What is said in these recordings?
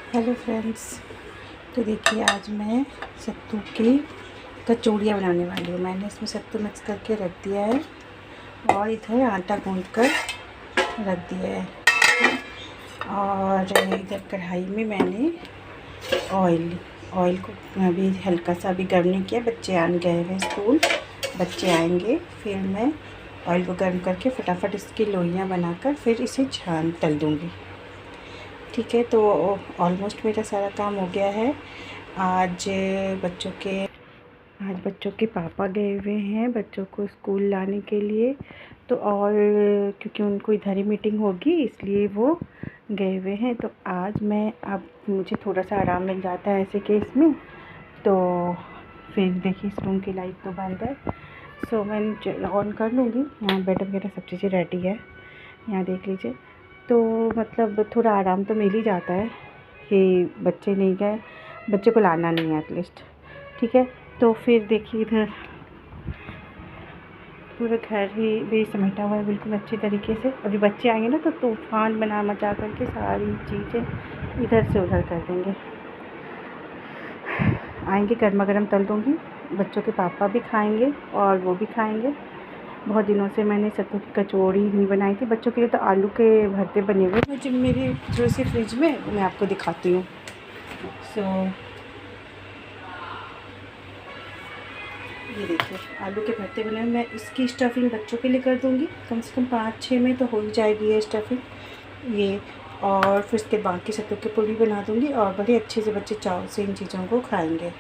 Hello friends. तो देखिए आज मैं सत्तू की कचौड़ियाँ बनाने वाली हूँ। मैंने इसमें सत्तू मिक्स करके रख दिया है और इधर आटा गूंद कर रख दिया है। और इधर कढ़ाई में मैंने ऑयल को अभी हल्का सा अभी गर्म नहीं किया। बच्चे आने गए हैं स्कूल, बच्चे आएंगे फिर मैं ऑयल को गर्म करके फटाफट इसकी लोइयाँ बनाकर फिर इसे तल दूँगी। ठीक है, तो ऑलमोस्ट मेरा सारा काम हो गया है। आज बच्चों के पापा गए हुए हैं बच्चों को स्कूल लाने के लिए। तो और क्योंकि उनको इधर ही मीटिंग होगी इसलिए वो गए हुए हैं। तो आज मैं अब मुझे थोड़ा सा आराम मिल जाता है ऐसे केस में। तो फिर देखिए इस रूम की लाइट तो बंद है, सो मैं ऑन कर लूँगी। यहाँ बेड वगैरह सब चीज़ें रेडी है, यहाँ देख लीजिए। तो मतलब थोड़ा आराम तो मिल ही जाता है कि बच्चे नहीं गए, बच्चे को लाना नहीं है एटलीस्ट। ठीक है, तो फिर देखिए इधर पूरा घर ही भी समेटा हुआ है बिल्कुल अच्छे तरीके से। अभी बच्चे आएंगे ना तो तूफ़ान बना मचा करके सारी चीज़ें इधर से उधर कर देंगे। आएंगे गर्मा गर्म तल दूँगी, बच्चों के पापा भी खाएंगे और वो भी खाएंगे। बहुत दिनों से मैंने सत्तू की कचौड़ी नहीं बनाई थी बच्चों के लिए। तो आलू के भरते बने हुए मुझे मेरी थोड़ी सी फ्रिज में, मैं आपको दिखाती हूँ। सो ये देखिए आलू के भरते बने हुए। मैं इसकी स्टफिंग बच्चों के लिए कर दूँगी, कम से कम 5-6 में तो हो ही जाएगी ये स्टफिंग ये। और फिर उसके बाकी सत्तू की पूड़ी बना दूँगी और बड़े अच्छे से बच्चे चाव से इन चीज़ों को खाएँगे।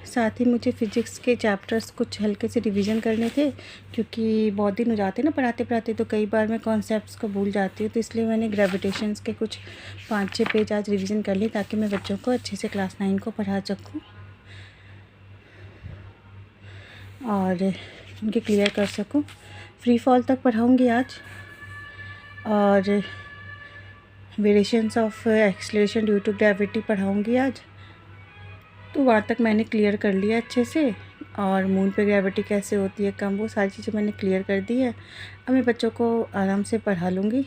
साथ ही मुझे फ़िज़िक्स के चैप्टर्स कुछ हल्के से रिवीजन करने थे, क्योंकि बहुत दिन हो जाते हैं ना पढ़ाते पढ़ाते, तो कई बार मैं कॉन्सेप्ट्स को भूल जाती हूँ। तो इसलिए मैंने ग्रेविटेशंस के कुछ 5-6 पेज आज रिवीजन कर लिए ताकि मैं बच्चों को अच्छे से क्लास 9 को पढ़ा सकूँ और उनके क्लियर कर सकूँ। फ्री फॉल तक पढ़ाऊँगी आज और variations of acceleration due to gravity पढ़ाऊँगी आज। तो वहाँ तक मैंने क्लियर कर लिया अच्छे से। और मून पे ग्रेविटी कैसे होती है कम, वो सारी चीज़ें मैंने क्लियर कर दी है। अब मैं बच्चों को आराम से पढ़ा लूँगी।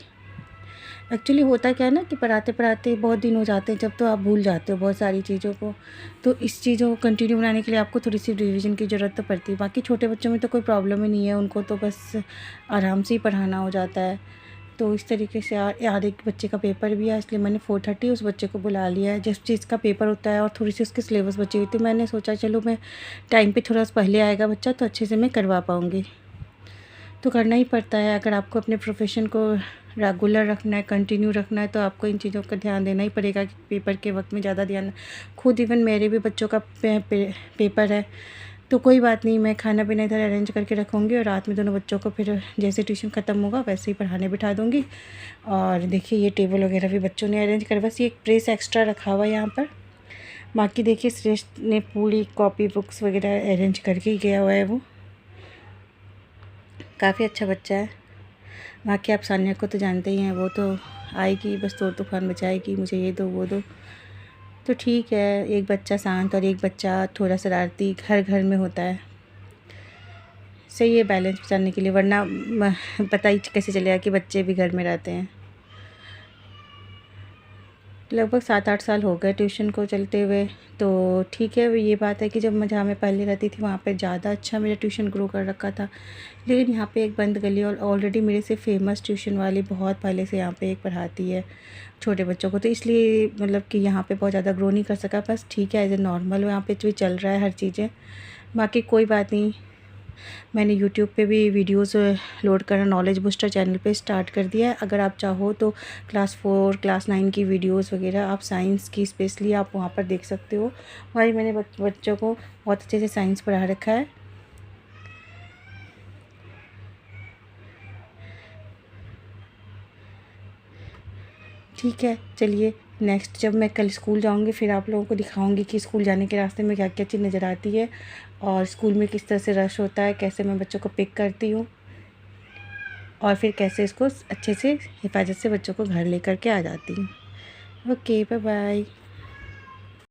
एक्चुअली होता क्या है ना कि पढ़ाते पढ़ाते बहुत दिन हो जाते हैं जब, तो आप भूल जाते हो बहुत सारी चीज़ों को। तो इस चीज़ों को कंटिन्यू बनाने के लिए आपको थोड़ी सी रिवीजन की ज़रूरत तो पड़ती है। बाकी छोटे बच्चों में तो कोई प्रॉब्लम ही नहीं है, उनको तो बस आराम से ही पढ़ाना हो जाता है। तो इस तरीके से यार एक बच्चे का पेपर भी है, इसलिए मैंने 4:30 उस बच्चे को बुला लिया है जिस चीज़ का पेपर होता है। और थोड़ी सी उसकी सिलेबस बची हुई थी, मैंने सोचा चलो मैं टाइम पे थोड़ा पहले आएगा बच्चा तो अच्छे से मैं करवा पाऊँगी। तो करना ही पड़ता है, अगर आपको अपने प्रोफेशन को रेगुलर रखना है, कंटिन्यू रखना है, तो आपको इन चीज़ों का ध्यान देना ही पड़ेगा कि पेपर के वक्त में ज़्यादा ध्यान। खुद इवन मेरे भी बच्चों का पेपर है, तो कोई बात नहीं, मैं खाना पीना इधर अरेंज करके रखूँगी और रात में दोनों बच्चों को फिर जैसे ट्यूशन ख़त्म होगा वैसे ही पढ़ाने बिठा दूँगी। और देखिए ये टेबल वगैरह भी बच्चों ने अरेंज कर, बस ये एक प्रेस एक्स्ट्रा रखा हुआ है यहाँ पर। बाकी देखिए श्रेष्ठ ने पूरी कॉपी बुक्स वगैरह अरेंज करके ही गया हुआ है, वो काफ़ी अच्छा बच्चा है। बाकी आप सानिया को तो जानते ही हैं, वो तो आएगी बस तोड़ तूफान मचाएगी, मुझे ये दो वो दो। तो ठीक है, एक बच्चा शांत और एक बच्चा थोड़ा शरारती हर घर में होता है। सही है बैलेंस बचाने के लिए, वरना पता ही कैसे चलेगा कि बच्चे भी घर में रहते हैं। लगभग 7-8 साल हो गए ट्यूशन को चलते हुए। तो ठीक है, ये बात है कि जब मैं जहाँ मैं पहले रहती थी वहाँ पे ज़्यादा अच्छा मेरा ट्यूशन ग्रो कर रखा था। लेकिन यहाँ पे एक बंद गली और ऑलरेडी मेरे से फेमस ट्यूशन वाली बहुत पहले से यहाँ पे एक पढ़ाती है छोटे बच्चों को, तो इसलिए मतलब कि यहाँ पे बहुत ज़्यादा ग्रो नहीं कर सका। बस ठीक है, एज ए नॉर्मल यहाँ पे भी चल रहा है हर चीज़ें। बाकी कोई बात नहीं, मैंने यूट्यूब पे भी वीडियोस लोड करना नॉलेज बूस्टर चैनल पे स्टार्ट कर दिया है। अगर आप चाहो तो क्लास 4 क्लास 9 की वीडियोस वगैरह आप साइंस की स्पेशली आप वहाँ पर देख सकते हो। वही मैंने बच्चों को बहुत अच्छे से साइंस पढ़ा रखा है। ठीक है, चलिए नेक्स्ट जब मैं कल स्कूल जाऊंगी फिर आप लोगों को दिखाऊंगी कि स्कूल जाने के रास्ते में क्या क्या चीज़ नज़र आती है और स्कूल में किस तरह से रश होता है, कैसे मैं बच्चों को पिक करती हूँ और फिर कैसे इसको अच्छे से हिफाजत से बच्चों को घर लेकर के आ जाती हूँ। Okay, bye bye.